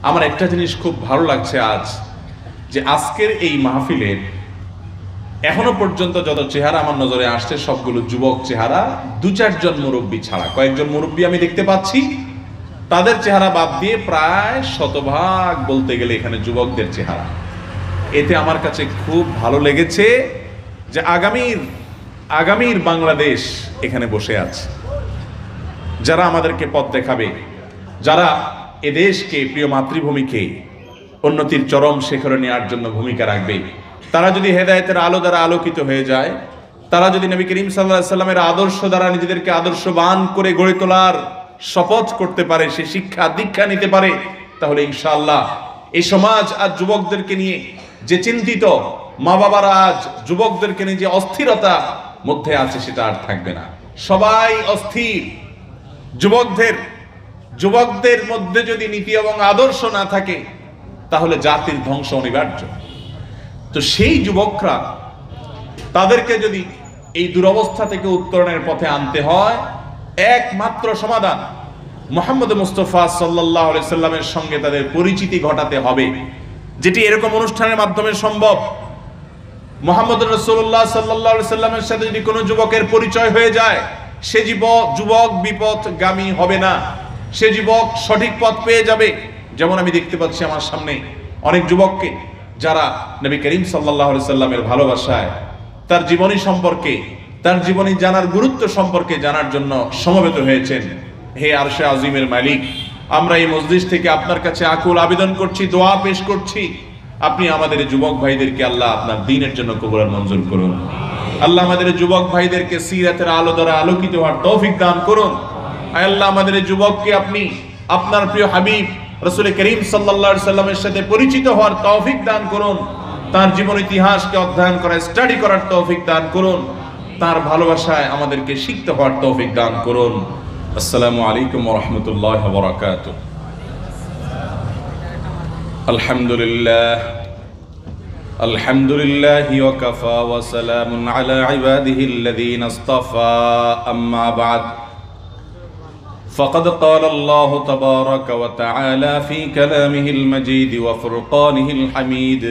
আমার একটা জিনিস খুব ভালো লাগছে আজ, যে আজকের এই মাহফিলের এখনো পর্যন্ত যত চেহারা আমার নজরে আসছে সবগুলো যুবক চেহারা, দু চারজন মুরব্বী ছাড়া। কয়েকজন মুরব্বী আমি দেখতে পাচ্ছি, তাদের চেহারা বাদ দিয়ে প্রায় শতভাগ বলতে গেলে এখানে যুবকদের চেহারা। এতে আমার কাছে খুব ভালো লেগেছে যে আগামীর বাংলাদেশ এখানে বসে আছে, যারা আমাদেরকে পথ দেখাবে, যারা এদেশকে, প্রিয় মাতৃভূমিকে উন্নতির চরম শিখরে নেওয়ার জন্য ভূমিকা রাখবে। তারা যদি হেদায়েতের আলো দ্বারা আলোকিত হয়ে যায়, তারা যদি নবী করিম সাল্লাল্লাহু আলাইহি সাল্লামের আদর্শ দ্বারা নিজেদেরকে আদর্শবান করে গড়ে তোলার শপথ করতে পারে, সে শিক্ষা দীক্ষা নিতে পারে, তাহলে ইনশাআল্লাহ এই সমাজ আজ যুবকদেরকে নিয়ে যে চিন্তিত, মা বাবারা আজ যুবকদেরকে নিয়ে যে অস্থিরতা মধ্যে আছে, সেটা আর থাকবে না। সবাই অস্থির। যুবকদের মধ্যে যদি নীতি এবং আদর্শ না থাকে, তাহলে জাতির ধ্বংস অনিবার্য। তো সেই যুবকরা, তাদেরকে যদি এই দুরবস্থা থেকে উত্তরণের পথে আনতে হয়, একমাত্র সমাধান মুহাম্মদ মুস্তাফা সাল্লাল্লাহু আলাইহি সাল্লামের সঙ্গে তাদের পরিচিতি ঘটাতে হবে, যেটি এরকম অনুষ্ঠানের মাধ্যমে সম্ভব। মুহাম্মদ রাসূলুল্লাহ সাল্লাল্লাহু আলাইহি সাল্লামের সাথে যদি কোনো যুবকের পরিচয় হয়ে যায়, সে যুবক বিপথগামী হবে না, সে যুবক সঠিক পথ পেয়ে যাবে। যেমন আমি দেখতে পাচ্ছি আমার সামনে অনেক যুবককে, যারা নবী করিম সাল্লাল্লাহু আলাইহি সাল্লামের ভালোবাসায়, তার জীবনী সম্পর্কে, তার জীবনী জানার গুরুত্ব সম্পর্কে জানার জন্য সমবেত হয়েছেন। হে আরশে আজিমের মালিক, আমরা এই মজলিস থেকে আপনার কাছে আকুল আবেদন করছি, দোয়া পেশ করছি, আপনি আমাদের যুবক ভাইদেরকে আল্লাহ আপনার দ্বীনের জন্য কবুল আর মঞ্জুর করুন। আল্লাহ আমাদের যুবক ভাইদেরকে সিরাতের আলো দ্বারা আলোকিত হওয়ার তৌফিক দান করুন। আল্লাহ আমাদের যুবককে আপনি আপনার প্রিয় হাবিব রাসূল করিম সাল্লাল্লাহু আলাইহি সাল্লামের সাথে পরিচিত হওয়ার তৌফিক দান করুন। তার জীবন ইতিহাসকে অধ্যয়ন করার, স্টাডি করার তৌফিক দান করুন। তার ভালোবাসায় আমাদেরকে শিখতে হওয়ার তৌফিক দান করুন। আসসালামু আলাইকুম ওয়া রাহমাতুল্লাহি ওয়া বারাকাতুহু। আলহামদুলিল্লাহি ওয়া কাফা ওয়া সালামুন আলা ইবাদিহিল্লাযীনা ইসতাফা, আম্মা বা'দ। فقد قال الله تبارك وتعالى في كلامه المجيد وفرقانه الحميد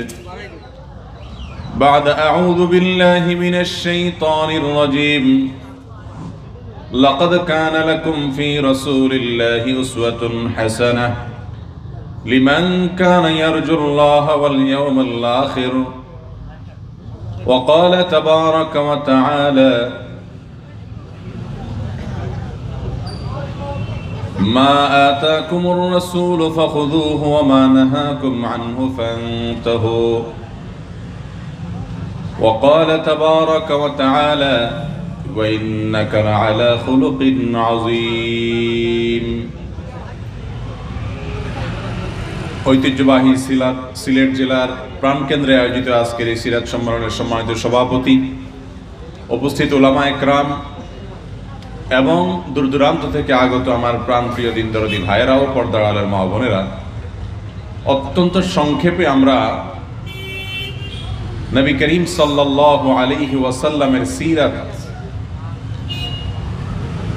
بعد أعوذ بالله من الشيطان الرجيم لقد كان لكم في رسول الله أسوة حسنة لمن كان يرجو الله واليوم الآخر وقال تبارك وتعالى ما آتاكم الرسول فخذوه وما نهاكم عنه فانتهوا وقال تبارك وتعالى وإنك لعلى خلق عظيم। ঐতিহ্যবাহী সিলেট জেলার প্রাণকেন্দ্রে আয়োজিত আজকের এই সিরাত সম্মেলনের সম্মানিত সভাপতি, উপস্থিত উলামা একরাম এবং দূর দূরান্ত থেকে আগত আমার প্রাণপ্রিয় দিনদরদী ভাইয়েরাও, পর্দার আলের মা বোনেরা, অত্যন্ত সংক্ষেপে আমরা নবী করিম সাল্লাল্লাহু আলাইহি ওয়াসাল্লামের সিরাত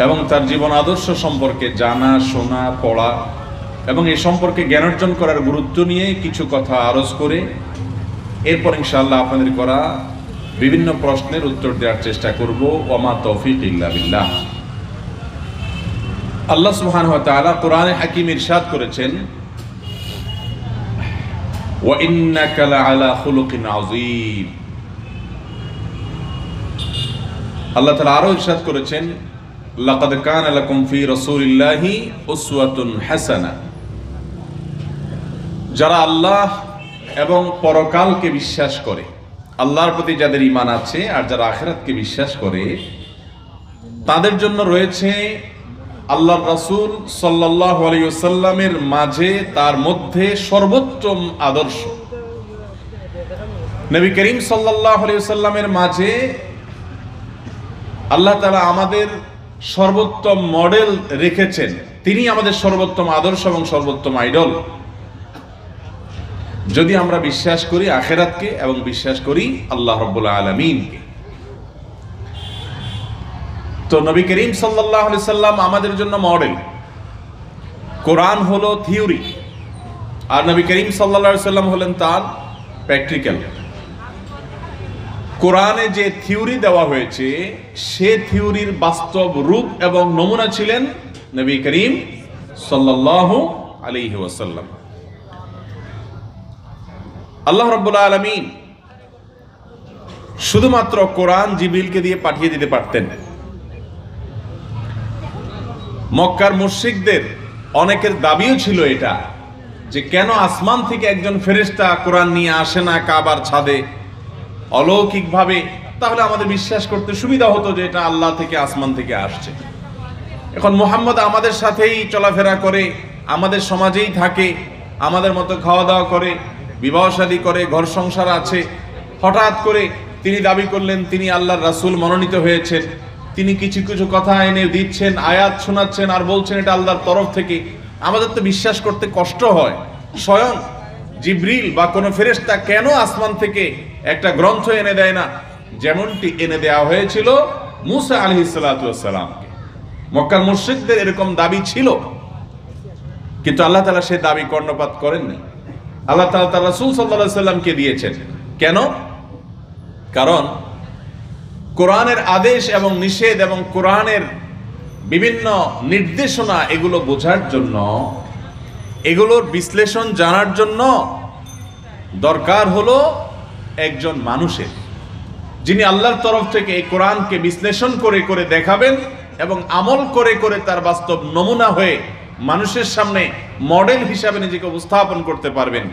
এবং তার জীবন আদর্শ সম্পর্কে জানা, শোনা, পড়া এবং এই সম্পর্কে জ্ঞান অর্জন করার গুরুত্ব নিয়ে কিছু কথা আরজ করে এরপর ইনশাআল্লাহ আপনাদের করা বিভিন্ন প্রশ্নের উত্তর দেওয়ার চেষ্টা করব। ওমা তৌফিক ইল্লা বিল্লাহ। আল্লাহ সুবহানাহু ওয়া তাআলা কোরআনে হাকিম ইরশাদ করেছেন, ওয়া ইন্নাকা লাআলা খুলুকিন আযীম। আল্লাহ তাআলা আরো ইরশাদ করেছেন, লাকাদ কানা লাকুম ফি রাসূলিল্লাহি উসওয়াতুন হাসানা। যারা আল্লাহ এবং পরকালকে বিশ্বাস করে, আল্লাহর প্রতি যাদের ঈমান আছে আর যারা আখিরাতকে বিশ্বাস করে, তাদের জন্য রয়েছে আল্লাহর রাসূল সাল্লাল্লাহু আলাইহি ওয়াসাল্লামের মাঝে, তার মধ্যে সর্বোত্তম আদর্শ। নবী করিম সাল্লাল্লাহু আলাইহি ওয়াসাল্লামের মাঝে আল্লাহ তাআলা আমাদের সর্বোত্তম মডেল রেখেছেন। তিনি আমাদের সর্বোত্তম আদর্শ এবং সর্বোত্তম আইডল। যদি আমরা বিশ্বাস করি আখিরাতকে এবং বিশ্বাস করি আল্লাহ রাব্বুল আলামিনকে, তো নবী করিম সাল্লাল্লাহু আলাইহি সাল্লাম আমাদের জন্য মডেল। কোরআন হলো থিওরি আর নবী করিম সাল্লাল্লাহু আলাইহি সাল্লাম হলেন তার প্র্যাকটিক্যাল। কোরআনে যে থিওরি দেওয়া হয়েছে সে থিওরির বাস্তব রূপ এবং নমুনা ছিলেন নবী করিম সাল্লাল্লাহু আলাইহি ওয়াসাল্লাম। আল্লাহ রাব্বুল আলামিন শুধুমাত্র কোরআন জিবরিলকে দিয়ে পাঠিয়ে দিতে পারতেন। মক্কার মুশরিকদের অনেকের দাবিও ছিল এটা, যে কেন আসমান থেকে একজন ফেরেশতা কোরআন নিয়ে আসে না কাবার ছাদে অলৌকিকভাবে, তাহলে আমাদের বিশ্বাস করতে সুবিধা হতো যে এটা আল্লাহ থেকে আসমান থেকে আসছে। এখন মুহাম্মদ আমাদের সাথেই চলাফেরা করে, আমাদের সমাজেই থাকে, আমাদের মতো খাওয়া দাওয়া করে, বিবাহ শাদী করে, ঘর সংসার আছে। হঠাৎ করে তিনি দাবি করলেন তিনি আল্লাহর রাসূল মনোনীত হয়েছেন, তিনি কিছু কিছু কথা এনে দিচ্ছেন, আয়াত শোনাচ্ছেন আর বলছেন এটা আল্লাহর তরফ থেকে। আমাদের তো বিশ্বাস করতে কষ্ট হয়। স্বয়ং জিবরিল বা কোনো ফেরেশতা কেন আসমান থেকে একটা গ্রন্থ এনে দেয় না, যেমনটি এনে দেওয়া হয়েছিল মুসা আলাইহিস সালাতু ওয়াস সালামকে। মক্কার মুশরিকদের এরকম দাবি ছিল, কিন্তু আল্লাহ তাআলা সেই দাবি কর্ণপাত করেননি। আল্লাহ তাআলা তার রাসূল সাল্লাল্লাহু আলাইহি সাল্লামকে দিয়েছেন। কেন? কারণ কোরআনের আদেশ এবং নিষেধ এবং কোরআনের বিভিন্ন নির্দেশনা এগুলো বোঝার জন্য, এগুলোর বিশ্লেষণ জানার জন্য দরকার হলো একজন মানুষের, যিনি আল্লাহর তরফ থেকে এই কোরআনকে বিশ্লেষণ করে করে দেখাবেন এবং আমল করে করে তার বাস্তব নমুনা হয়ে মানুষের সামনে মডেল হিসাবে নিজেকে উপস্থাপন করতে পারবেন।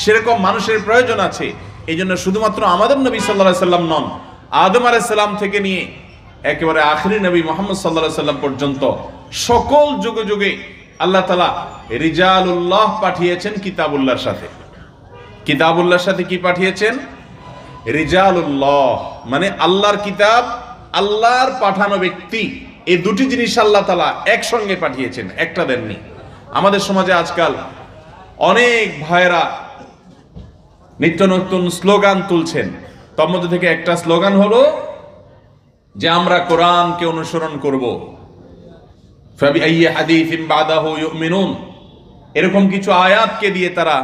সেরকম মানুষের প্রয়োজন আছে। এই জন্য শুধুমাত্র আমাদের নবী সাল্লাল্লাহু আলাইহি সাল্লাম নন, আদম আলাইহিস সালাম থেকে নিয়ে একেবারে আখিরি নবী মুহাম্মদ সাল্লাল্লাহু আলাইহি সাল্লাম পর্যন্ত সকল যুগে যুগে আল্লাহ তাআলা রিজালুল্লাহ পাঠিয়েছেন কিতাবুল্লাহর সাথে। কিতাবুল্লাহর সাথে কি পাঠিয়েছেন? রিজালুল্লাহ, মানে আল্লাহর কিতাব, আল্লাহর পাঠানো ব্যক্তি। এই দুটি জিনিস আল্লাহ তাআলা একসঙ্গে পাঠিয়েছেন, একটা দেননি। আমাদের সমাজে আজকাল অনেক ভাইরা নিত্য নতুন স্লোগান তুলছেন। তার মধ্যে থেকে একটা স্লোগান হলো যে আমরা কোরআনকে অনুসরণ করব। ফাবিআইয়ি হাদিসিন বাদাহু ইউমিনুন, এরকম কিছু আয়াতকে দিয়ে তারা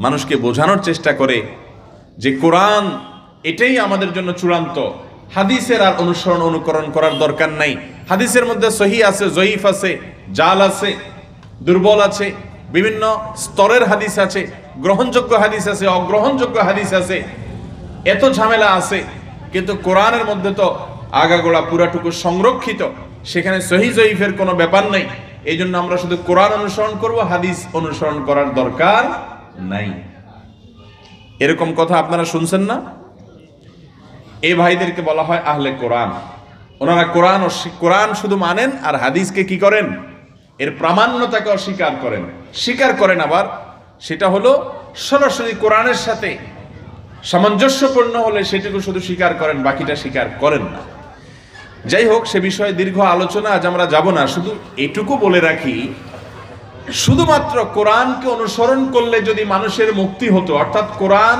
মানুষকে বোঝানোর চেষ্টা করে যে কোরআন এটাই আমাদের জন্য চূড়ান্ত, হাদিসের আর অনুসরণ অনুকরণ করার দরকার নাই। হাদিসের মধ্যে সহিহ আছে, জয়ীফ আছে, জাল আছে, দুর্বল আছে, বিভিন্ন স্তরের হাদিস আছে, গ্রহণযোগ্য হাদিস আছে, অগ্রহণযোগ্য হাদিস আছে, এত ঝামেলা আছে। কিন্তু কোরআনের মধ্যে তো আগাগোড়া পুরাটুকু সংরক্ষিত, সেখানে সহিহ জয়ীফের কোনো ব্যাপার নাই। এই জন্য আমরা শুধু কোরআন অনুসরণ করব, হাদিস অনুসরণ করার দরকার নাই। এরকম কথা আপনারা শুনছেন না? এই ভাইদেরকে বলা হয় আহলে কোরআন। ওনারা কোরআন শুধু মানেন আর হাদিসকে কি করেন? এর প্রামাণ্যতাকে অস্বীকার করেন। স্বীকার করেন আবার, সেটা হলো সরাসরি কোরআনের সাথে সামঞ্জস্যপূর্ণ হলে সেটুকু শুধু স্বীকার করেন, বাকিটা স্বীকার করেন না। যাই হোক, সে বিষয়ে দীর্ঘ আলোচনা আজ আমরা যাব না। শুধু এটুকু বলে রাখি, শুধুমাত্র কোরআনকে অনুসরণ করলে যদি মানুষের মুক্তি হতো, অর্থাৎ কোরআন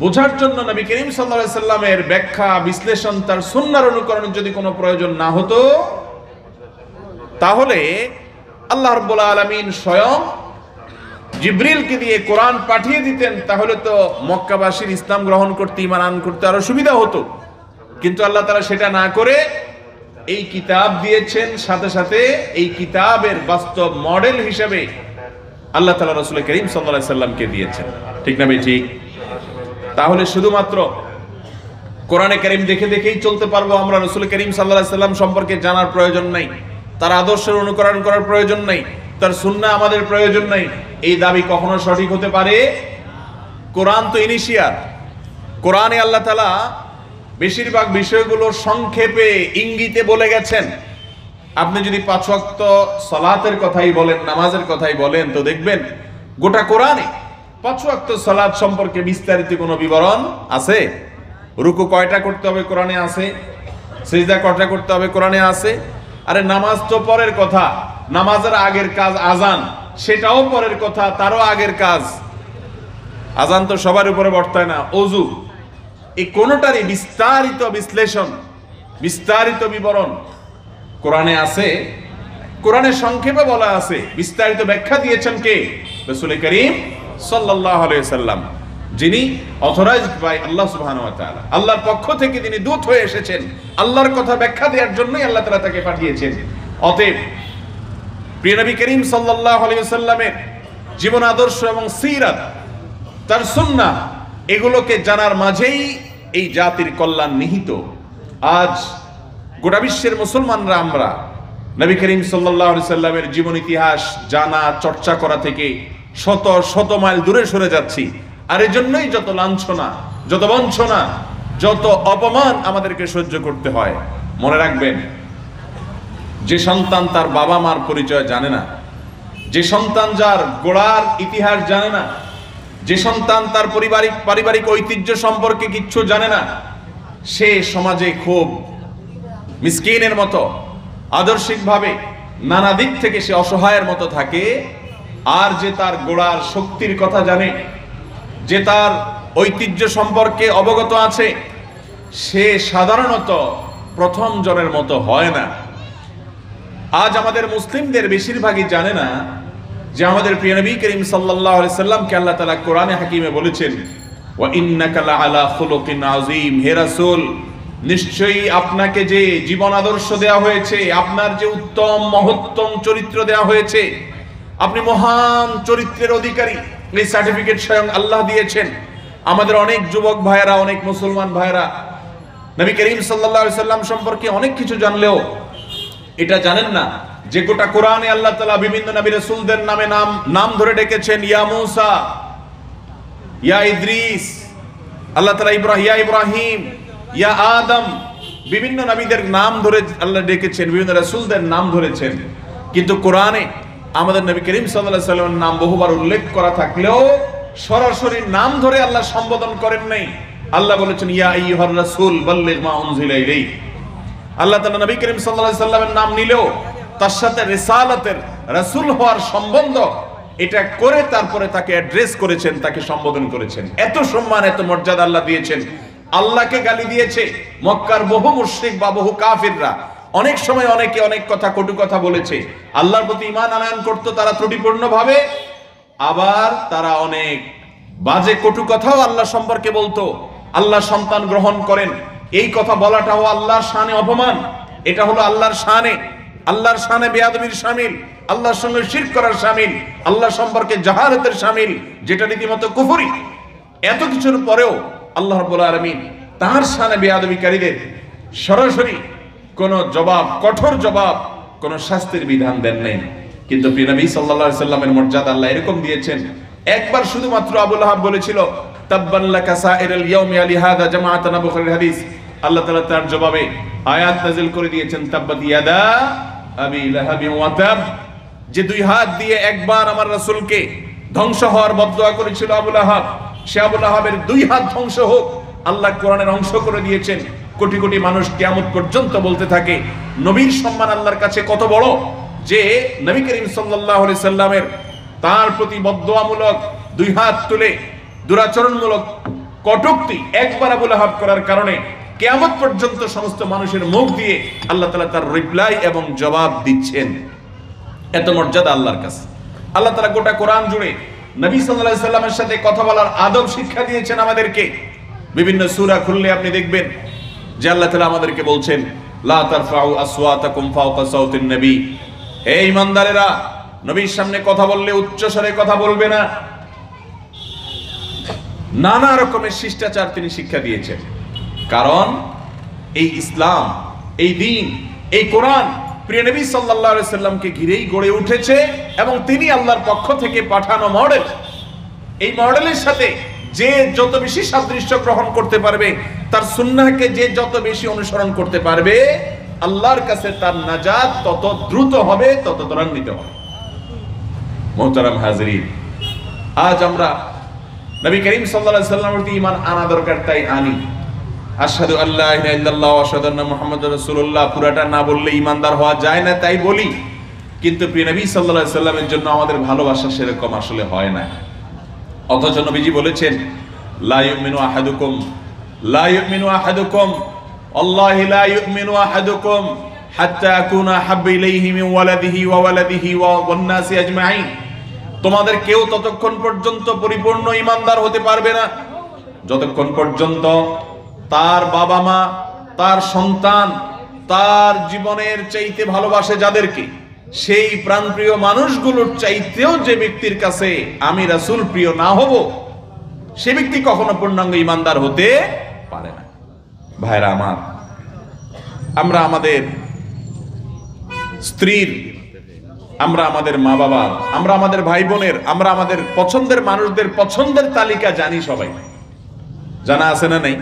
বোঝার জন্য নবী করিম সাল্লাল্লাহু আলাইহি সাল্লামের ব্যাখ্যা, বিশ্লেষণ, তার সুন্নাহর অনুকরণের যদি কোনো প্রয়োজন না হতো, তাহলে আল্লাহ রাব্বুল আলামিন স্বয়ং জিবরিলকে দিয়ে কোরআন পাঠিয়ে দিতেন। তাহলে তো মক্কাবাসীর ইসলাম গ্রহণ করতে, ঈমান আনয়ন করতে আরো সুবিধা হতো। কিন্তু আল্লাহ তাআলা সেটা না করে এই কিতাব দিয়েছেন, সাথে সাথে এই কিতাবের বাস্তব মডেল হিসেবে আল্লাহ তাআলা রাসূল করিম সাল্লাল্লাহু আলাইহি সাল্লামকে দিয়েছেন। ঠিক না ভাই? ঠিক। তাহলে শুধুমাত্র কোরআনে কারীম দেখে দেখেই চলতে পারবো আমরা, রাসূল করিম সাল্লাল্লাহু আলাইহি সাল্লাম সম্পর্কে জানার প্রয়োজন নাই, তার আদর্শের অনুকরণ করার প্রয়োজন নাই, তার সুন্নাহ আমাদের প্রয়োজন নাই, এই দাবি কখনো সঠিক হতে পারে? কোরআন তো ইনিশিয়ার। কোরআনে আল্লাহ তাআলা বেশিরভাগ বিষয়গুলো সংক্ষেপে ইঙ্গিতে বলে গেছেন। আপনি যদি 5 ওয়াক্ত সালাতের কথাই বলেন, নামাজের কথাই বলেন, তো দেখবেন গোটা কোরআনে 5 ওয়াক্ত সালাত সম্পর্কে বিস্তারিত কোনো বিবরণ আছে? রুকু কয়টা করতে হবে কোরআনে আছে, সিজদা কয়টা করতে হবে কোরআনে আছে। আরে নামাজ তো পরের কথা, নামাজের আগের কাজ আজান, সেটাও পরের কথা, তারও আগের কাজ। আজান তো সবার উপরে বর্তায় না, ওযু, এই কোনটারই বিস্তারিত বিশ্লেষণ, বিস্তারিত বিবরণ কোরআনে আছে? কোরআনে সংক্ষেপে বলা আছে, বিস্তারিত ব্যাখ্যা দিয়েছেন কে? রাসূল করিম সাল্লাল্লাহু আলাইহি ওয়াসাল্লাম, যিনি অথরাইজড বাই আল্লাহ সুবহানাহু ওয়া তাআলা। আল্লাহর পক্ষ থেকে তিনি দূত হয়ে এসেছেন, আল্লাহর কথা ব্যাখ্যা দেওয়ার জন্যই আল্লাহ তাআলা তাকে পাঠিয়েছেন। অতএব প্রিয় নবী করিম সাল্লাল্লাহু আলাইহি ওয়াসাল্লামের জীবন আদর্শ এবং সিরাত, তার সুন্নাহ, এগুলোকে জানার মাঝেই এই জাতির কল্যাণ নিহিত। আজ গোটা বিশ্বের মুসলমানরা আমরা নবী করিম সাল্লাল্লাহু আলাইহি সাল্লামের জীবন ইতিহাস জানা, চর্চা করা থেকে শত শত মাইল দূরে সরে যাচ্ছি। আর এই জন্যই যত লাঞ্ছনা, যত বঞ্চনা, যত অপমান আমাদেরকে সহ্য করতে হয়। মনে রাখবেন, যে সন্তান তার বাবা মার পরিচয় জানে না, যে সন্তান যার গোড়ার ইতিহাস জানে না, যে সন্তান তার পারিবারিক ঐতিহ্য সম্পর্কে কিচ্ছু জানে না, সে সমাজে খুব মিসকিনের মতো, আদর্শিকভাবে নানা দিক থেকে সে অসহায়ের মতো থাকে। আর যে তার গোড়ার শক্তির কথা জানে, যে তার ঐতিহ্য সম্পর্কে অবগত আছে, সে সাধারণত প্রথম জনের মতো হয় না। আজ আমাদের মুসলিমদের বেশিরভাগই জানে না যে আমাদের প্রিয় নবী করিম সাল্লাল্লাহু আলাইহি সাল্লামকে আল্লাহ তাআলা কোরআনে হাকিমে বলেছেন, ওয়া ইন্নাকা লাআলা খুলুকিন আযীম। হে রাসূল, নিশ্চয়ই আপনাকে যে জীবন আদর্শ দেয়া হয়েছে, আপনার যে উত্তম মহত্তম চরিত্র দেয়া হয়েছে, আপনি মহান চরিত্রের অধিকারী, এই সার্টিফিকেট স্বয়ং আল্লাহ দিয়েছেন। আমাদের অনেক যুবক ভাইয়েরা, অনেক মুসলমান ভাইয়েরা নবী করিম সাল্লাল্লাহু আলাইহি সাল্লাম সম্পর্কে অনেক কিছু জানলেও এটা জানেন না যে গোটা কোরআনে আল্লাহ তাআলা বিভিন্ন নবী রাসূলদের নাম ধরে ডেকেছেন। ইয়া মূসা, ইয়া ইদ্রিস, আল্লাহ তাআলা ইয়া ইব্রাহিম, ইয়া আদম, বিভিন্ন নবীদের নাম ধরে আল্লাহ ডেকেছেন, বিভিন্ন রাসূলদের নাম ধরেছেন। কিন্তু কোরআনে আমাদের নবী করিম সাল্লাল্লাহু আলাইহি সাল্লামের নাম বহুবার উল্লেখ করা থাকলেও সরাসরি নাম ধরে আল্লাহ সম্বোধন করেন নাই। আল্লাহ বলেছেন, ইয়া আইয়ুহার রাসূল বাল্লিগ মা উনজিলা ইলাইক। আল্লাহ তাআলা নবী করিম সাল্লাল্লাহু আলাইহি সাল্লামের নাম নিলেও তার সাথে রিসালাতের, রাসূল হওয়ার সম্বন্ধ এটা করে তারপরে তাকে অ্যাড্রেস করেছেন, তাকে সম্বোধন করেছেন। এত সম্মান, এত মর্যাদা আল্লাহ দিয়েছেন। আল্লাহকে গালি দিয়েছে মক্কার বহু মুশরিক বা বহু কাফিররা। অনেক সময় অনেকে অনেক কথা, কটু কথা বলেছে। আল্লাহর প্রতি ঈমান আনয়ন করত তারা ত্রুটিপূর্ণ ভাবে, আবার তারা অনেক বাজে কটু কথাও আল্লাহ সম্পর্কে বলতো। আল্লাহ সন্তান গ্রহণ করেন, এই কথা বলাটাও আল্লাহর শানে অপমান। এটা হলো আল্লাহর শানে বেয়াদবির শামিল, আল্লাহর সঙ্গে শিরক করার শামিল, আল্লাহ সম্পর্কে জাহালাতের শামিল, যেটা রীতিমতো কুফরি। এত কিছুর পরেও আল্লাহ রাব্বুল আলামিন তার শানে বেয়াদবিকারীদের সরাসরি কোনো জবাব, কঠোর জবাব, কোনো শাস্তির বিধান দেন নাই। কিন্তু প্রিয় নবী সাল্লাল্লাহু আলাইহি সাল্লামের মর্যাদা আল্লাহ এরকম দিয়েছেন। একবার শুধুমাত্র আবু লাহাব বলেছিল, তাব্বান লাকা সাইরাল ইয়াউমি লিহাযা জামাআতানা, বুখারীর হাদিস। আল্লাহ তাআলা তার জবাবে আয়াত নাযিল করে দিয়েছেন, তাব্বাত ইয়াদা আবি লাহাবি ওয়া তাব। যে দুই হাত দিয়ে একবার আমার রাসূলকে ধ্বংস হওয়ার বদদুয়া করেছিল আবু লাহাব, সে আবু লাহাবের দুই হাত ধ্বংস হোক। আল্লাহ কোরআনের অংশ করে দিয়েছেন। কোটি কোটি মানুষ কিয়ামত পর্যন্ত বলতে থাকে নবীর সম্মান আল্লাহর কাছে কত বড়, যে নবী করিম সাল্লাল্লাহু আলাইহি সাল্লামের তার প্রতি বদদুয়ামূলক দুই হাত তুলে দুরাচরণমূলক কটূক্তি একবার আবু লাহাব করার কারণে কিয়ামত পর্যন্ত সমস্ত মানুষের মুখ দিয়ে আল্লাহ তাআলা তার রিপ্লাই এবং জবাব দিচ্ছেন। এত মর্যাদা আল্লাহর কাছে। আল্লাহ তাআলা গোটা কোরআন জুড়ে নবী সাল্লাল্লাহু আলাইহি সাল্লামের সাথে কথা বলার আদব শিক্ষা দিয়েছেন আমাদেরকে। বিভিন্ন সূরা খুললে আপনি দেখবেন যে আল্লাহ তাআলা আমাদেরকে বলছেন, লা তারফাউ আসওয়াতাকুম ফাওকা সাউতিন নবী। হে ঈমানদারেরা, নবীর সামনে কথা বললে উচ্চ স্বরে কথা বলবে না। নানা রকমের শিষ্টাচার তিনি শিক্ষা দিয়েছেন। কারণ এই ইসলাম, এই দ্বীন, এই কোরআন প্রিয় নবী সাল্লাল্লাহু আলাইহি সাল্লামকে ঘিরেই গড়ে উঠেছে এবং তিনি আল্লাহর পক্ষ থেকে পাঠানো মডেল। এই মডেলের সাথে যে যত বেশি সাদৃশ্য গ্রহণ করতে পারবে, তার সুন্নাহকে যে যত বেশি অনুসরণ করতে পারবে, আল্লাহর কাছে তার নাজাত তত দ্রুত হবে, তত ত্বরান্বিত হবে। মুহতারাম হাজিরিন, আজ আমরা নবী করিম সাল্লাল্লাহু আলাইহি সাল্লামের প্রতি ঈমান আনা দরকার, তাই আনি। আশহাদু আল্লা ইলাহা ইল্লাল্লাহ ওয়া আশহাদু আন্না মুহাম্মাদুর রাসূলুল্লাহ পুরাটা না বললে ঈমানদার হওয়া যায় না, তাই বলি। কিন্তু প্রিয় নবী সাল্লাল্লাহু আলাইহি সাল্লামের জন্য আমাদের ভালোবাসা সেরকম আসলে হয় না। অথচ নবীজি বলেছেন, লা ইউমিনু আহাদুকুম, লা ইউমিনু আহাদুকুম, আল্লাহি লা ইউমিনু আহাদুকুম হাত্তা আকুনা হাব্বা ইলাইহি মিন ওয়ালাদিহি ওয়া ওয়ালাদিহি ওয়ান নাসি আজমাইন। তোমাদের কেউ ততক্ষণ পর্যন্ত পরিপূর্ণ ঈমানদার হতে পারবে না যতক্ষণ পর্যন্ত তার বাবা মা, তার সন্তান, তার জীবনের চাইতে ভালোবাসে যাদেরকে, সেই প্রাণপ্রিয় মানুষগুলোর চাইতেও যে ব্যক্তির কাছে আমি রাসূল প্রিয় না হব, সে ব্যক্তি কখনো পূর্ণাঙ্গ ঈমানদার হতে পারে না। ভাইরা আমার, আমরা আমাদের স্ত্রীর, আমরা আমাদের মা বাবার, আমরা আমাদের ভাই বোনের, আমরা আমাদের পছন্দের মানুষদের পছন্দের তালিকা জানি সবাই। জানা আছে না নাই?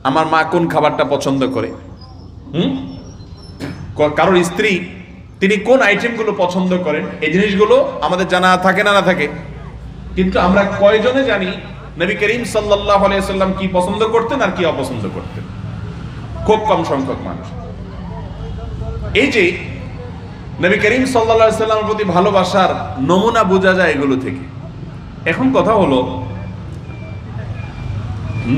আমার মা কোন খাবারটা পছন্দ করে, কারোর স্ত্রী তিনি কোন আইটেমগুলো পছন্দ করেন, এই জিনিসগুলো আমাদের জানা থাকে না থাকে। কিন্তু আমরা কয়জনে জানি নবী করিম সাল্লাল্লাহু আলাইহি ওয়াসাল্লাম কি পছন্দ করতেন আর কি অপছন্দ করতেন? খুব কম সংখ্যক মানুষ। এই যে নবী করিম সাল্লাল্লাহু আলাইহি ওয়াসাল্লামের প্রতি ভালোবাসার নমুনা বোঝা যায় এগুলো থেকে। এখন কথা হলো,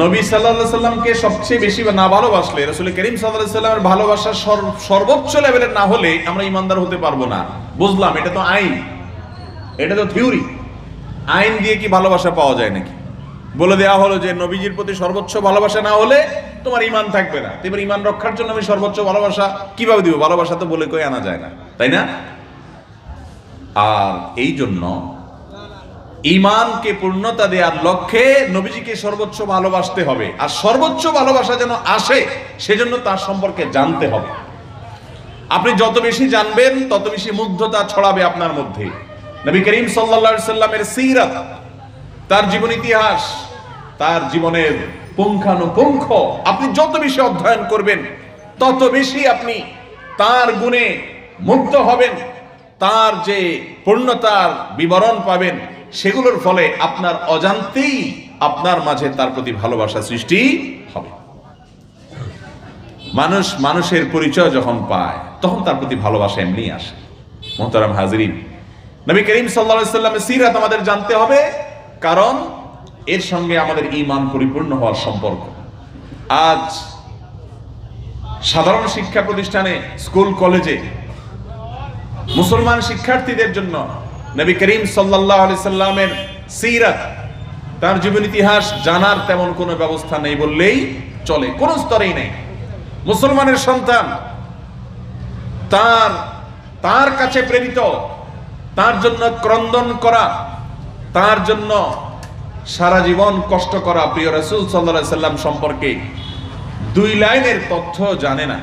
নবী সাল্লাল্লাহু আলাইহি ওয়াসাল্লামকে সবচেয়ে বেশি না ভালোবাসলে, রাসূল করিম সাল্লাল্লাহু আলাইহি ওয়াসাল্লামের ভালোবাসা সর্বোচ্চ লেভেলের না হলে আমরা ঈমানদার হতে পারবো না। বুঝলাম, এটা তো আইন, এটা তো থিওরি। আইন দিয়ে কি ভালোবাসা পাওয়া যায় নাকি? বলে দেওয়া হলো যে নবীজির প্রতি সর্বোচ্চ ভালোবাসা না হলে তোমার ঈমান থাকবে না। এবার ঈমান রক্ষার জন্য আমি সর্বোচ্চ ভালোবাসা কিভাবে দিব? ভালোবাসা তো বলে কই আনা যায় না, তাই না? আর এই জন্য ঈমানকে পূর্ণতা দেওয়ার লক্ষ্যে নবীজিকে সর্বোচ্চ ভালোবাসতে হবে। আর সর্বোচ্চ ভালোবাসা যেন আসে সেজন্য তার সম্পর্কে জানতে হবে। আপনি যত বেশি জানবেন তত বেশি মুগ্ধতা ছড়াবে আপনার মধ্যে। নবী করিম সাল্লাল্লাহু আলাইহি সাল্লামের সিরাত, তার জীবন ইতিহাস, তার জীবনের পুঙ্খানুপুঙ্খ আপনি যত বেশি অধ্যয়ন করবেন তত বেশি আপনি তার গুণে মুগ্ধ হবেন, তার যে পূর্ণতার বিবরণ পাবেন, সেগুলোর ফলে আপনার অজান্তেই আপনার মাঝে তার প্রতি ভালোবাসা সৃষ্টি হবে। মানুষ মানুষের পরিচয় যখন পায় তখন তার প্রতি ভালোবাসা এমনি আসে। মুহতারাম হাজিরিন, নবী করিম সাল্লাল্লাহু আলাইহি ওয়াসাল্লামের সিরাত আমাদের জানতে হবে, কারণ এর সঙ্গে আমাদের ঈমান পরিপূর্ণ হওয়ার সম্পর্ক। আজ সাধারণ শিক্ষা প্রতিষ্ঠানে, স্কুল কলেজে মুসলমান শিক্ষার্থীদের জন্য নবী করিম সাল্লাল্লাহু আলাইহি সাল্লামের সিরাত, তার জীবন ইতিহাস জানার তেমন কোনো ব্যবস্থা নেই বললেই চলে, কোন স্তরেই নেই। মুসলমানের সন্তান তার কাছে প্রেরিত, তার জন্য ক্রন্দন করা, তার জন্য সারা জীবন কষ্ট করা প্রিয় রাসূল সাল্লাল্লাহু আলাইহি সাল্লাম সম্পর্কে 2 লাইনের তথ্য জানে না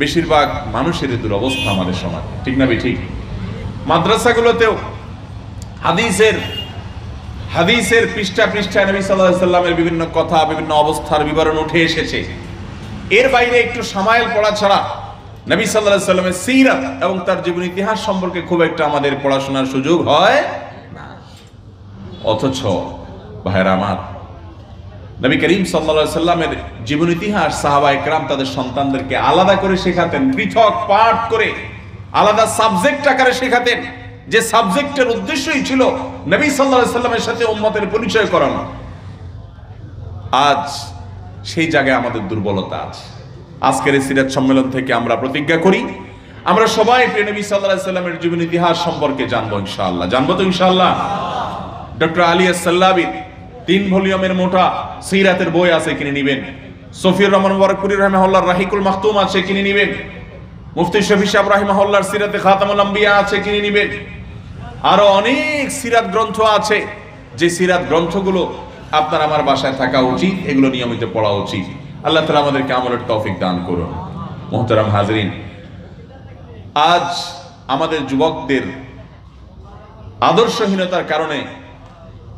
বেশিরভাগ মানুষের। দুরবস্থা আমাদের সমাজে, ঠিক না ঠিক? মাদ্রাসাগুলোতেও হাদিসের পৃষ্ঠা পৃষ্ঠায় নবী সাল্লাল্লাহু আলাইহি সাল্লামের বিভিন্ন কথা, বিভিন্ন অবস্থার বিবরণ উঠে এসেছে। এর বাইরে একটু সামাইল পড়া ছাড়া নবী সাল্লাল্লাহু আলাইহি সাল্লামের সিরাত এবং তার জীবন ইতিহাস সম্পর্কে খুব একটা আমাদের পড়াশোনার সুযোগ হয় না। অথচ ভাইরা আমার, নবী করিম সাল্লাল্লাহু আলাইহি সাল্লামের জীবন ইতিহাস সাহাবায়ে কেরাম তাদের সন্তানদেরকে আলাদা করে শেখাতেন, পৃথক পাঠ করে আলাদা সাবজেক্ট আকারে শেখাতেন, যে সাবজেক্টের উদ্দেশ্যই ছিল নবী সাল্লাল্লাহু আলাইহি সাল্লামের সাথে উম্মতের পরিচয় করানো। আজ সেই জায়গায় আমাদের দুর্বলতা আছে। আজকের এই সিরাত সম্মেলন থেকে আমরা প্রতিজ্ঞা করি, আমরা সবাই প্রিয় নবী সাল্লাল্লাহু আলাইহি সাল্লামের জীবন ইতিহাস সম্পর্কে জানবো ইনশাআল্লাহ। জানবো তো ইনশাআল্লাহ? ডক্টর আলী আস-সাল্লাবীর 3 ভলিউমের মোটা সিরাতের বই আছে, কিনে নেবেন। সফিউর রহমান ওয়ারকুরি রাহিমাহুল্লাহর রাহিকুল মাখতুম আছে, কিনে নেবেন। মুফতি শফি সাহেব রাহিমাহুল্লাহর সিরাতে খাতামুল আম্বিয়া আছে, কিনে নেবেন। আরো অনেক সিরাত গ্রন্থ আছে, যে সিরাত গ্রন্থগুলো আপনার আমার বাসায় থাকা উচিত, এগুলো নিয়মিত পড়া উচিত। আল্লাহ তাআলা আমাদেরকে আমলের তৌফিক দান করুন। মুহতারাম হাজিরিন, আজ আমাদের যুবকদের আদর্শহীনতার কারণে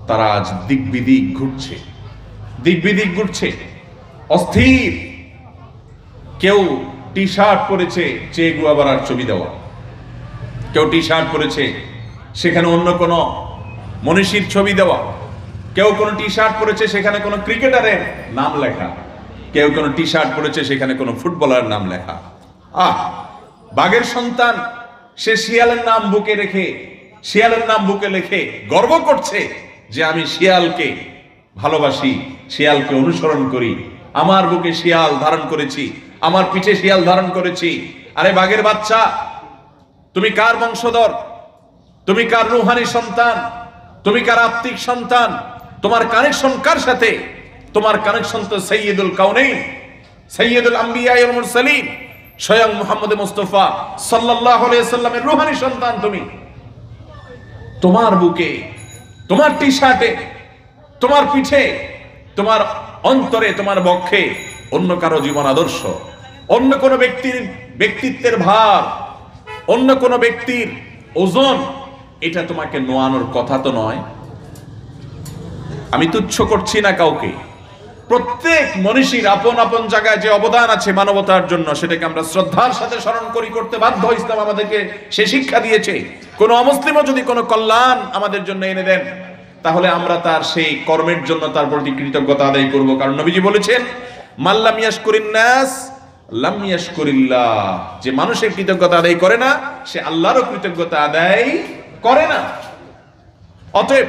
তারা আজ দিক বিদিক ঘুরছে, অস্থির। কেউ টি শার্ট পরেছে চে গুয়াবারার ছবি দেওয়া, কেউ টি শার্ট পরেছে সেখানে অন্য কোনো মনীষীর ছবি দেওয়া, কেউ কোনো টি শার্ট পরেছে সেখানে কোনো ক্রিকেটারের নাম লেখা, কেউ কোনো টি শার্ট পরেছে সেখানে কোনো ফুটবলারের নাম লেখা। বাঘের সন্তান সে শিয়ালের নাম বুকে রেখে গর্ব করছে যে আমি শিয়ালকে ভালোবাসি, শিয়ালকে অনুসরণ করি, আমার বুকে শিয়াল ধারণ করেছি, আমার পিঠে শিয়াল ধারণ করেছি, আরে বাঘের বাচ্চা, তুমি কার বংশধর? তুমি কার রুহানি সন্তান? তুমি কার আত্মিক সন্তান? তোমার কানেকশন কার সাথে? তোমার কানেকশন তো সাইয়্যিদুল কাউনাইন, সাইয়্যিদুল আম্বিয়া ওয়াল মুরসালিন, স্বয়ং মুহাম্মদ মুস্তাফা সাল্লাল্লাহু আলাইহি ওয়াসাল্লামের রুহানি সন্তান তুমি। তোমার বুকে, তোমার টি-শার্টে, তোমার পিঠে, তোমার অন্তরে, তোমার বক্ষে অন্য কারো জীবন আদর্শ, অন্য কোনো ব্যক্তির ব্যক্তিত্বের ভার, অন্য কোনো ব্যক্তির ওজন, এটা তোমাকে নোয়ানোর কথা তো নয়। আমি তুচ্ছ করছি না কাউকে। প্রত্যেক মনীষীর আপন আপন জায়গায় যে অবদান আছে মানবতার জন্য, সেটাকে আমরা শ্রদ্ধার সাথে স্মরণ করি, করতে বাধ্য। ইসলাম আমাদেরকে সে শিক্ষা দিয়েছে। কোন অমুসলিমও যদি কোনো কল্যাণ আমাদের জন্য এনে দেন, তাহলে আমরা তার সেই কর্মের জন্য তার প্রতি কৃতজ্ঞতা আদায় করব। কারণ নবীজি বলেছেন, মাল্লাম ইয়াশকুরিন নাস লাম ইয়াশকুরিল্লাহ, যে মানুষের কৃতজ্ঞতা আদায় করে না, সে আল্লাহরও কৃতজ্ঞতা আদায় করে না। অতএব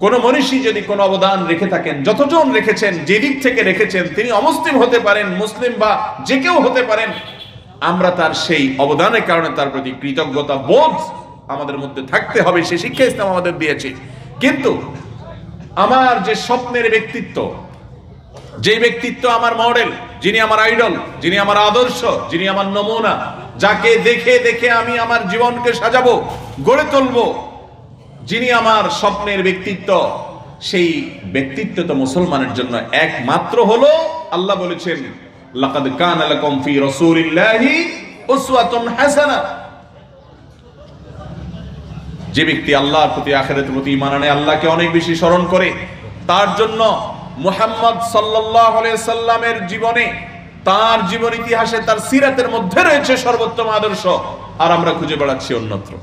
কোন মনীষী যদি কোনো অবদান রেখে থাকেন, যতজন রেখেছেন, যে দিক থেকে রেখেছেন, তিনি অমুসলিম হতে পারেন, মুসলিম বা যে কেউ হতে পারেন, আমরা তার সেই অবদানের কারণে তার প্রতি কৃতজ্ঞতা বোধ আমাদের মধ্যে থাকতে হবে। সে শিক্ষা ইসলাম আমাদের দিয়েছে। কিন্তু আমার যে স্বপ্নের ব্যক্তিত্ব, যে ব্যক্তিত্ব আমার মডেল, যিনি আমার আইডল, যিনি আমার আদর্শ, যিনি আমার নমুনা, যাকে দেখে দেখে আমি আমার জীবনকে সাজাবো, গড়ে তুলবো, যিনি আমার স্বপ্নের ব্যক্তিত্ব, সেই ব্যক্তিত্ব তো মুসলমানের জন্য একমাত্র হলো, আল্লাহ বলেছেন, লাকাদ কানা লাকুম ফি রাসূলিল্লাহি উসওয়াতুন হাসানা। যে ব্যক্তি আল্লাহর প্রতি, আখিরাতের প্রতি ঈমান আনে, আল্লাহকে অনেক বেশি স্মরণ করে, তার জন্য মুহাম্মদ সাল্লাল্লাহু আলাইহি সাল্লামের জীবনে, তার জীবন ইতিহাসে, তার সিরাতের মধ্যে রয়েছে সর্বোত্তম আদর্শ, আর আমরা খুঁজে বেড়াচ্ছি অন্যত্র।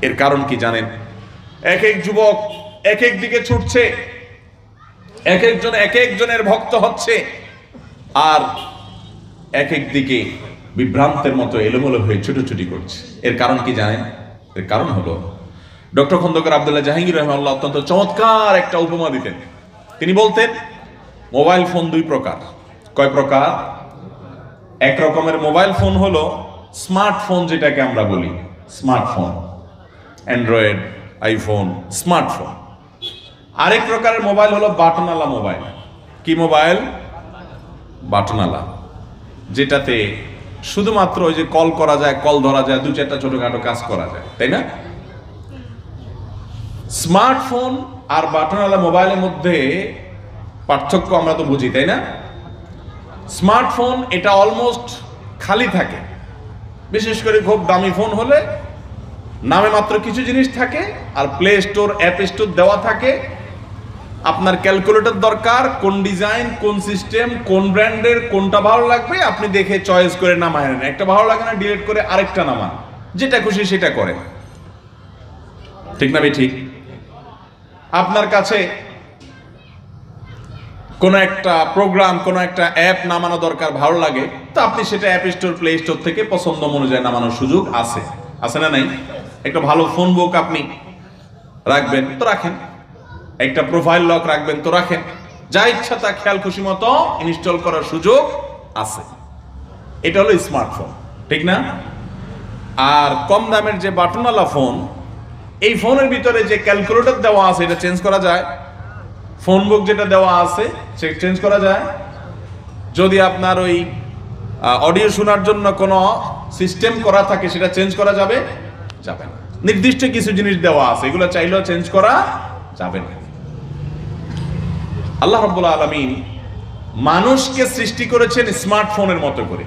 এর কারণ কি জানেন? এক এক যুবক এক এক দিকে ছুটছে, এক একজন এক একজনের ভক্ত হচ্ছে, আর এক এক দিকে বিভ্রান্তের মতো এলোমেলো হয়ে ছুটোছুটি করছে। এর কারণ কি জানেন? এর কারণ হলো, ডক্টর খন্দকার আব্দুল্লাহ জাহাঙ্গীর রাহিমাহুল্লাহ অত্যন্ত চমৎকার একটা উপমা দিতেন। তিনি বলতেন, মোবাইল ফোন দুই প্রকার। কয় প্রকার? এক রকমের মোবাইল ফোন হলো স্মার্টফোন, যেটাকে আমরা বলি স্মার্টফোন, অ্যান্ড্রয়েড, আইফোন, স্মার্টফোন। আরেক প্রকারের মোবাইল হলো বাটনওয়ালা মোবাইল। কি মোবাইল? বাটনওয়ালা, যেটাতে শুধুমাত্র ওই যে কল করা যায়, কল ধরা যায়, দু চারটা ছোটখাটো কাজ করা যায়, তাই না? স্মার্টফোন আর বাটনওয়ালা মোবাইলের মধ্যে পার্থক্য আমরা তো বুঝি, তাই না? স্মার্টফোন এটা অলমোস্ট খালি থাকে, বিশেষ করে খুব দামি ফোন হলে নামে মাত্র কিছু জিনিস থাকে, আর প্লে স্টোর, অ্যাপ স্টোর দেওয়া থাকে। আপনার ক্যালকুলেটর দরকার, কোন ডিজাইন, কোন সিস্টেম, কোন ব্র্যান্ডের, কোনটা ভালো লাগবে আপনি দেখে চয়েস করে নামায় নেন। একটা ভালো লাগে না, ডিলিট করে আরেকটা নামান, যেটা খুশি সেটা করে। ঠিক না ভাই? ঠিক। আপনার কাছে কোনো একটা প্রোগ্রাম, কোনো একটা অ্যাপ নামানো দরকার, ভালো লাগে, তো আপনি সেটা অ্যাপ স্টোর, প্লে স্টোর থেকে পছন্দ অনুযায়ী নামানোর সুযোগ আছে, আছে না নাই? একটা ভালো ফোন বুক আপনি রাখবেন তো রাখেন, একটা প্রোফাইল লক রাখবেন তো রাখেন, যা ইচ্ছা তা খেয়াল খুশি মতো ইনস্টল করার সুযোগ আছে। এটা হলো স্মার্টফোন, ঠিক না? আর কম দামের যে বাটনওয়ালা ফোন, এই ফোনের ভিতরে যে ক্যালকুলেটর দেওয়া আছে এটা চেঞ্জ করা যায়, ফোন বুক যেটা দেওয়া আছে সেটা চেঞ্জ করা যায়। যদি আপনার ওই অডিও শোনার জন্য কোনো সিস্টেম করা থাকে সেটা চেঞ্জ করা যাবে? যাবে না। নির্দিষ্ট কিছু জিনিস দেওয়া আছে, এগুলো চাইলেও চেঞ্জ করা যাবে না। আল্লাহ রাব্বুল আলামিন মানুষকে সৃষ্টি করেছেন স্মার্টফোনের মতো করে,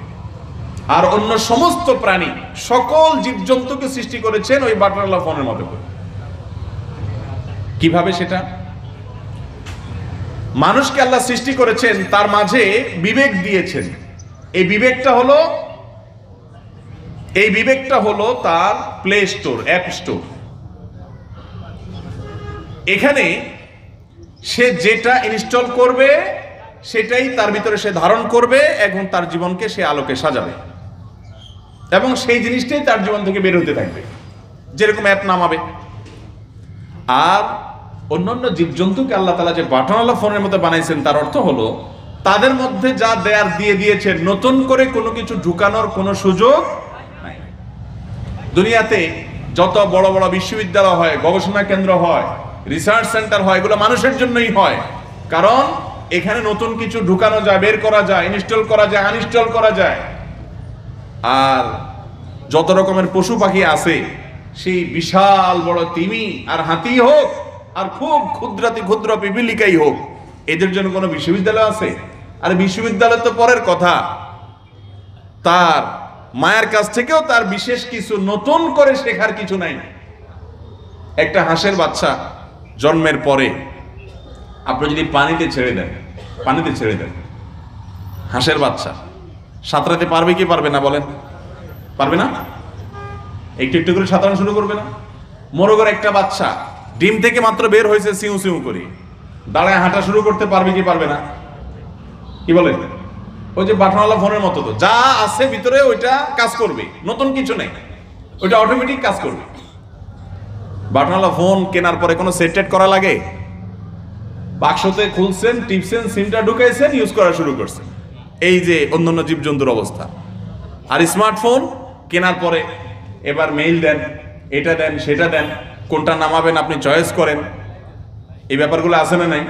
আর অন্য সমস্ত প্রাণী, সকল জীবজন্তুকে সৃষ্টি করেছেন ওই বাটনওয়ালা ফোনের মতো করে। কিভাবে সেটা? মানুষকে আল্লাহ সৃষ্টি করেছেন, তার মাঝে বিবেক দিয়েছেন। এই বিবেকটা হলো তার প্লে স্টোর, অ্যাপ স্টোর। এখানে সে যেটা ইনস্টল করবে সেটাই তার ভিতরে সে ধারণ করবে, এবং তার জীবনকে সে আলোকে সাজাবে, এবং সেই জিনিসটাই তার জীবন থেকে বের হতে থাকবে, যেরকম অ্যাপ নামাবে। আর অন্যান্য জীবজন্তুকে আল্লাহ তাআলা যে বাটনওয়ালা ফোনের মতো বানাইছেন, তার অর্থ হলো তাদের মধ্যে যা দেয়ার দিয়ে দিয়েছেন, নতুন করে কোনো কিছু ঢুকানোর কোনো সুযোগ দুনিয়াতে যত বড় বড় বিশ্ববিদ্যালয় হয়, গবেষণা কেন্দ্র হয়, রিসার্চ সেন্টার হয়, এগুলো মানুষের জন্যই হয়। কারণ এখানে নতুন কিছু ঢুকানো যায়, বের করা যায়, ইনস্টল করা যায়, আনইনস্টল করা যায়। আর যত রকমের পশু পাখি আছে, সেই বিশাল বড় তিমি আর হাতি হোক, আর খুব ক্ষুদ্রাতি ক্ষুদ্র পিপিলিকাই হোক, এদের জন্য কোনো বিশ্ববিদ্যালয় আছে? আর বিশ্ববিদ্যালয় তো পরের কথা, তার মায়ের কাছ থেকেও তার বিশেষ কিছু নতুন করে শেখার কিছু নাই। একটা হাঁসের বাচ্চা জন্মের পরে আপনি যদি পানিতে ছেড়ে দেন, হাঁসের বাচ্চা সাঁতরাতে পারবে কি পারবে না বলেন? পারবে না? একটু একটু করে সাঁতরানো শুরু করবে না? মোরগের একটা বাচ্চা ডিম থেকে মাত্র বের হয়েছে, সিউ সিউ করে দাঁড়ায় হাঁটা শুরু করতে পারবে কি পারবে না? কি বলেন? ওই যে বাটনওয়ালা ফোনের মতো, তো যা আছে ভিতরে ওইটা কাজ করবে, নতুন কিছু নেই, ওইটা অটোমেটিক কাজ করবে। বাটনওয়ালা ফোন কেনার পরে কোনো সেট করা লাগে? বাক্সতে খুলছেন, টিপছেন, সিমটা ঢুকাইছেন, ইউজ করা শুরু করছেন। এই যে অন্যান্য জীবজন্তুর অবস্থা। আর স্মার্টফোন কেনার পরে এবার মেইল দেন, এটা দেন, সেটা দেন, কোনটা নামাবেন আপনি চয়েস করেন। এই ব্যাপারগুলো আছে না নাই?